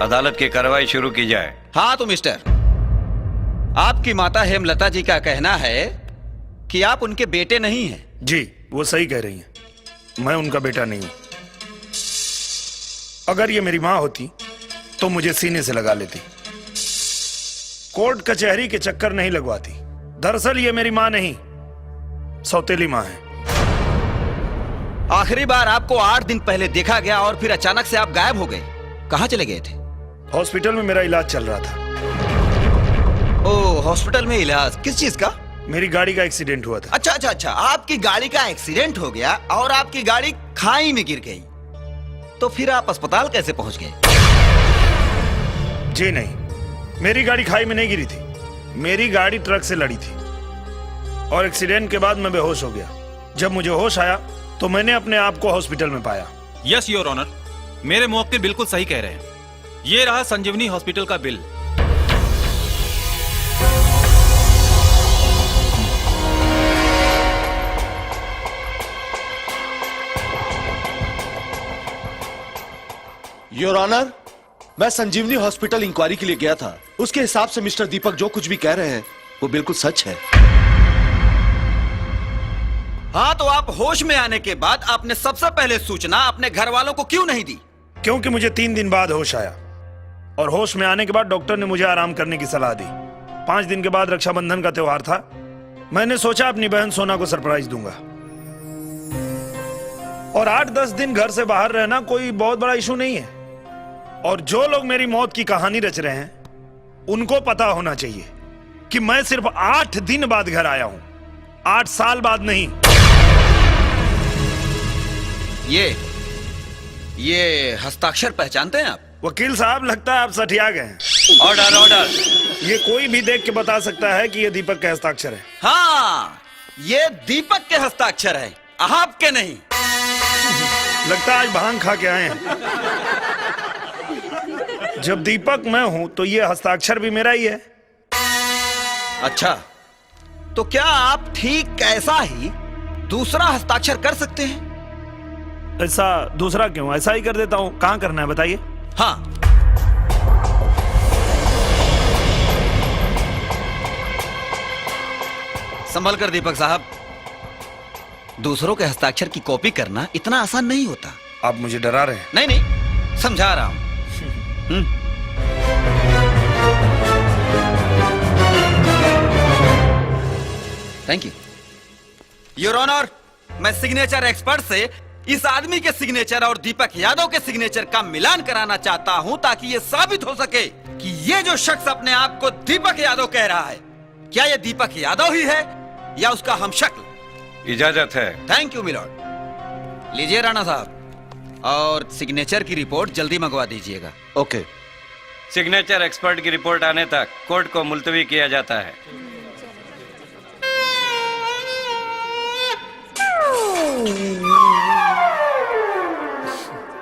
अदालत की कार्रवाई शुरू की जाए। हाँ तो मिस्टर, आपकी माता हेमलता जी का कहना है कि आप उनके बेटे नहीं हैं। जी, वो सही कह रही हैं। मैं उनका बेटा नहीं हूं। अगर ये मेरी माँ होती तो मुझे सीने से लगा लेती, कोर्ट कचहरी के चक्कर नहीं लगवाती। दरअसल ये मेरी माँ नहीं, सौतेली माँ है। आखिरी बार आपको 8 दिन पहले देखा गया और फिर अचानक से आप गायब हो गए। कहाँ चले गए थे? हॉस्पिटल में मेरा इलाज चल रहा था। ओह, हॉस्पिटल में इलाज? किस चीज का? मेरी गाड़ी का एक्सीडेंट हुआ था। अच्छा अच्छा अच्छा, आपकी गाड़ी का एक्सीडेंट हो गया और आपकी गाड़ी खाई में गिर गई, तो फिर आप अस्पताल कैसे पहुंच गए? जी नहीं, मेरी गाड़ी खाई में नहीं गिरी थी। मेरी गाड़ी ट्रक से लड़ी थी और एक्सीडेंट के बाद मैं बेहोश हो गया। जब मुझे होश आया तो मैंने अपने आप को हॉस्पिटल में पाया। यस योर ऑनर, मेरे मुवक्किल बिल्कुल सही कह रहे हैं। ये रहा संजीवनी हॉस्पिटल का बिल। योर ऑनर, मैं संजीवनी हॉस्पिटल इंक्वायरी के लिए गया था। उसके हिसाब से मिस्टर दीपक जो कुछ भी कह रहे हैं वो बिल्कुल सच है। हाँ तो आप होश में आने के बाद आपने सबसे पहले सूचना अपने घर वालों को क्यों नहीं दी? क्योंकि मुझे 3 दिन बाद होश आया और होश में आने के बाद डॉक्टर ने मुझे आराम करने की सलाह दी। 5 दिन के बाद रक्षाबंधन का त्योहार था। मैंने सोचा अपनी बहन सोना को सरप्राइज दूंगा। और 8-10 दिन घर से बाहर रहना कोई बहुत बड़ा इशू नहीं है। और जो लोग मेरी मौत की कहानी रच रहे हैं उनको पता होना चाहिए कि मैं सिर्फ 8 दिन बाद घर आया हूं, 8 साल बाद नहीं। ये हस्ताक्षर पहचानते हैं आप? वकील साहब, लगता है आप सठिया गए हैं। Order order. ये कोई भी देख के बता सकता है कि ये दीपक के हस्ताक्षर है। हाँ, ये दीपक के हस्ताक्षर है, आपके नहीं। लगता है आज भांग खा के आए हैं। जब दीपक मैं हूं तो ये हस्ताक्षर भी मेरा ही है। अच्छा, तो क्या आप ठीक ऐसा ही दूसरा हस्ताक्षर कर सकते हैं? ऐसा दूसरा क्यों? ऐसा ही कर देता हूं। कहां करना है बताइए। हाँ, संभल कर दीपक साहब, दूसरों के हस्ताक्षर की कॉपी करना इतना आसान नहीं होता। आप मुझे डरा रहे हैं? नहीं नहीं, समझा रहा हूं। Thank you your honour. मैं सिग्नेचर एक्सपर्ट से इस आदमी के सिग्नेचर और दीपक यादव के सिग्नेचर का मिलान कराना चाहता हूं ताकि ये साबित हो सके कि ये जो शख्स अपने आप को दीपक यादव कह रहा है, क्या ये दीपक यादव ही है या उसका हमशक्ल? इजाजत है। Thank you milord. लीजिए राणा साहब, और सिग्नेचर की रिपोर्ट जल्दी मंगवा दीजिएगा। ओके। सिग्नेचर एक्सपर्ट की रिपोर्ट आने तक कोर्ट को मुलतवी किया जाता है।